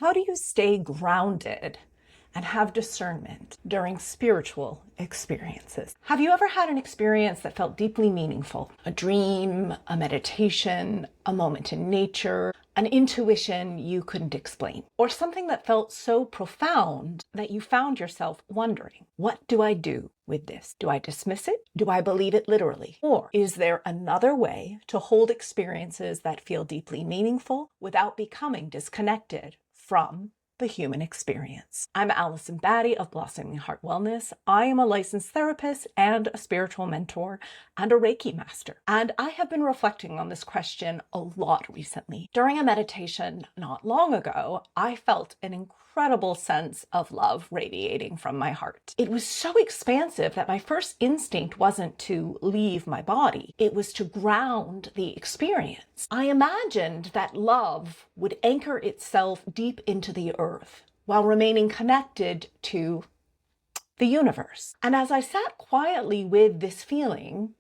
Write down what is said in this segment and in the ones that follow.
How do you stay grounded and have discernment during spiritual experiences? Have you ever had an experience that felt deeply meaningful? A dream, a meditation, a moment in nature, an intuition you couldn't explain, or something that felt so profound that you found yourself wondering, what do I do with this? Do I dismiss it? Do I believe it literally? Or is there another way to hold experiences that feel deeply meaningful without becoming disconnected from the human experience? I'm Allison Batty of Blossoming Heart Wellness. I am a licensed therapist and a spiritual mentor and a Reiki master. And I have been reflecting on this question a lot recently. During a meditation not long ago, I felt an incredible sense of love radiating from my heart. It was so expansive that my first instinct wasn't to leave my body. It was to ground the experience. I imagined that love would anchor itself deep into the earth while remaining connected to the universe. And as I sat quietly with this feeling,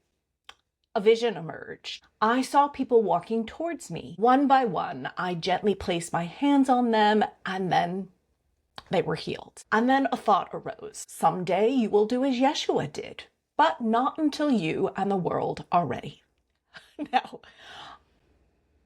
a vision emerged. I saw people walking towards me. One by one, I gently placed my hands on them, and then they were healed. And then a thought arose. Someday you will do as Yeshua did, but not until you and the world are ready. Now,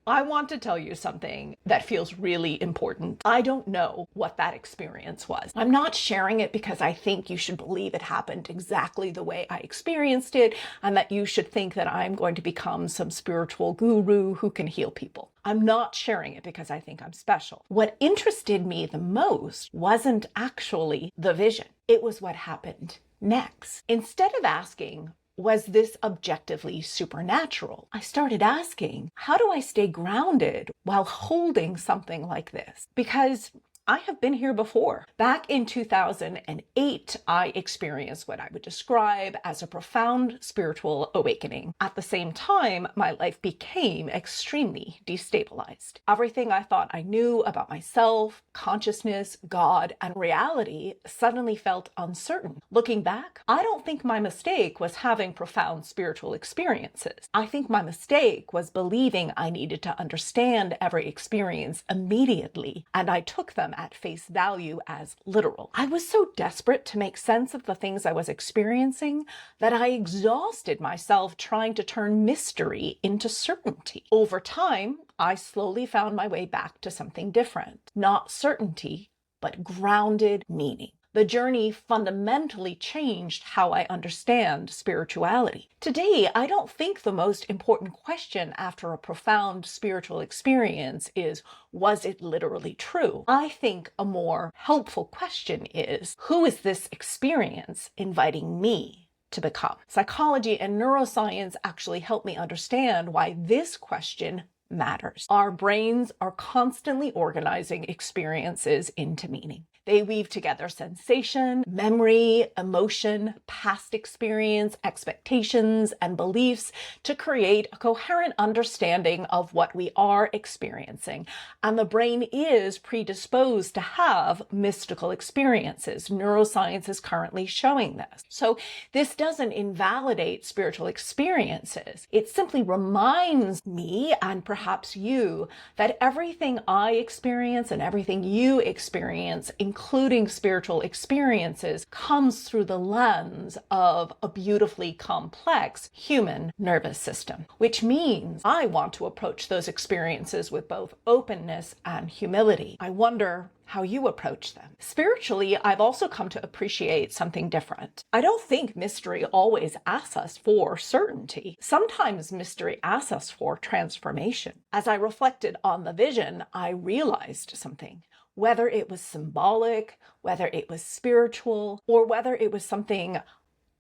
I want to tell you something that feels really important. I don't know what that experience was. I'm not sharing it because I think you should believe it happened exactly the way I experienced it, and that you should think that I'm going to become some spiritual guru who can heal people. I'm not sharing it because I think I'm special. What interested me the most wasn't actually the vision. It was what happened next. Instead of asking, was this objectively supernatural? I started asking, how do I stay grounded while holding something like this? Because I have been here before. Back in 2008, I experienced what I would describe as a profound spiritual awakening. At the same time, my life became extremely destabilized. Everything I thought I knew about myself, consciousness, God, and reality suddenly felt uncertain. Looking back, I don't think my mistake was having profound spiritual experiences. I think my mistake was believing I needed to understand every experience immediately, and I took them at face value as literal. I was so desperate to make sense of the things I was experiencing that I exhausted myself trying to turn mystery into certainty. Over time, I slowly found my way back to something different. Not certainty, but grounded meaning. The journey fundamentally changed how I understand spirituality. Today, I don't think the most important question after a profound spiritual experience is, was it literally true? I think a more helpful question is, who is this experience inviting me to become? Psychology and neuroscience actually help me understand why this question matters. Our brains are constantly organizing experiences into meaning. They weave together sensation, memory, emotion, past experience, expectations, and beliefs to create a coherent understanding of what we are experiencing. And the brain is predisposed to have mystical experiences. Neuroscience is currently showing this. So this doesn't invalidate spiritual experiences. It simply reminds me, and perhaps you, that everything I experience and everything you experience, including spiritual experiences, comes through the lens of a beautifully complex human nervous system, which means I want to approach those experiences with both openness and humility. I wonder how you approach them. Spiritually, I've also come to appreciate something different. I don't think mystery always asks us for certainty. Sometimes mystery asks us for transformation. As I reflected on the vision, I realized something. Whether it was symbolic, whether it was spiritual, or whether it was something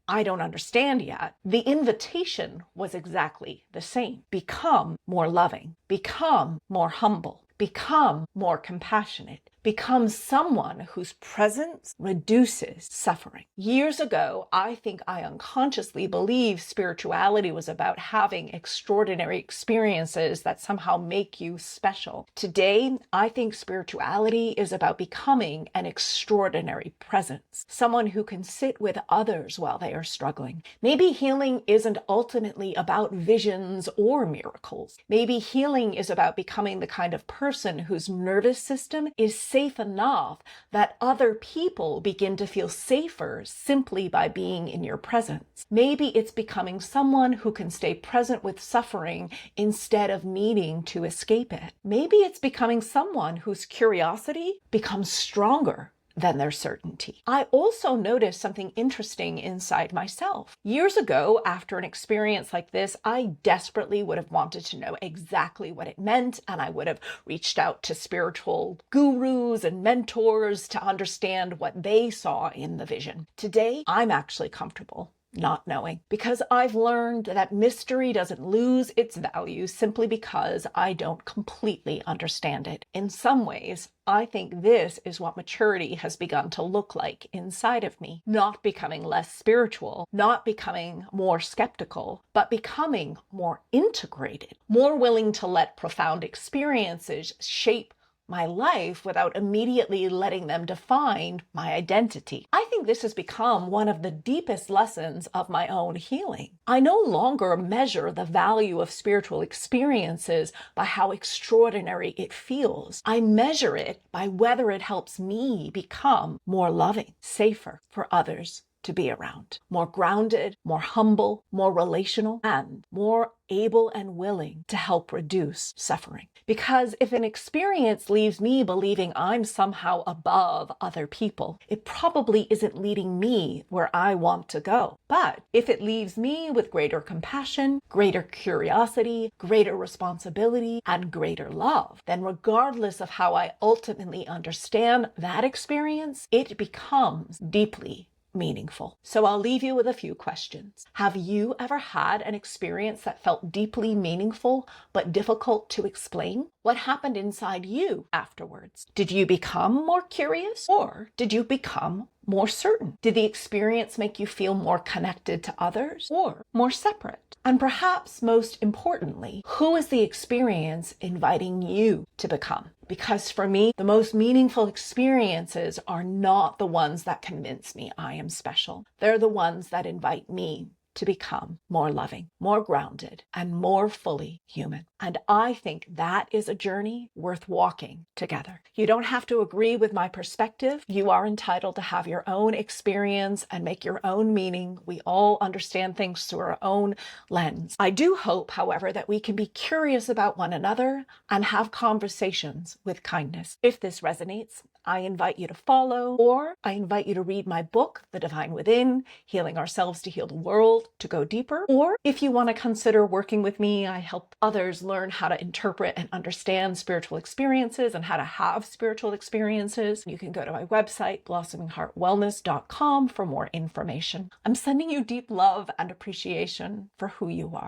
I don't understand yet, the invitation was exactly the same. Become more loving, become more humble, become more compassionate, become someone whose presence reduces suffering. Years ago, I think I unconsciously believed spirituality was about having extraordinary experiences that somehow make you special. Today, I think spirituality is about becoming an extraordinary presence, someone who can sit with others while they are struggling. Maybe healing isn't ultimately about visions or miracles. Maybe healing is about becoming the kind of person whose nervous system is safe safe enough that other people begin to feel safer simply by being in your presence. Maybe it's becoming someone who can stay present with suffering instead of needing to escape it. Maybe it's becoming someone whose curiosity becomes stronger than their certainty. I also noticed something interesting inside myself. Years ago, after an experience like this, I desperately would have wanted to know exactly what it meant, and I would have reached out to spiritual gurus and mentors to understand what they saw in the vision. Today, I'm actually comfortable not knowing, because I've learned that mystery doesn't lose its value simply because I don't completely understand it. In some ways, I think this is what maturity has begun to look like inside of me. Not becoming less spiritual, not becoming more skeptical, but becoming more integrated, more willing to let profound experiences shape my life without immediately letting them define my identity. I think this has become one of the deepest lessons of my own healing. I no longer measure the value of spiritual experiences by how extraordinary it feels. I measure it by whether it helps me become more loving, safer for others to be around, more grounded, more humble, more relational, and more able and willing to help reduce suffering. Because if an experience leaves me believing I'm somehow above other people, it probably isn't leading me where I want to go. But if it leaves me with greater compassion, greater curiosity, greater responsibility, and greater love, then regardless of how I ultimately understand that experience, it becomes deeply meaningful. So I'll leave you with a few questions. Have you ever had an experience that felt deeply meaningful but difficult to explain? What happened inside you afterwards? Did you become more curious, or did you become more certain? Did the experience make you feel more connected to others or more separate? And perhaps most importantly, who is the experience inviting you to become? Because for me, the most meaningful experiences are not the ones that convince me I am special. They're the ones that invite me to become more loving, more grounded, and more fully human. And I think that is a journey worth walking together. You don't have to agree with my perspective. You are entitled to have your own experience and make your own meaning. We all understand things through our own lens. I do hope, however, that we can be curious about one another and have conversations with kindness. If this resonates, I invite you to follow, or I invite you to read my book, The Divine Within, Healing Ourselves to Heal the World, to go deeper. Or if you want to consider working with me, I help others learn how to interpret and understand spiritual experiences and how to have spiritual experiences. You can go to my website, blossomingheartwellness.com, for more information. I'm sending you deep love and appreciation for who you are.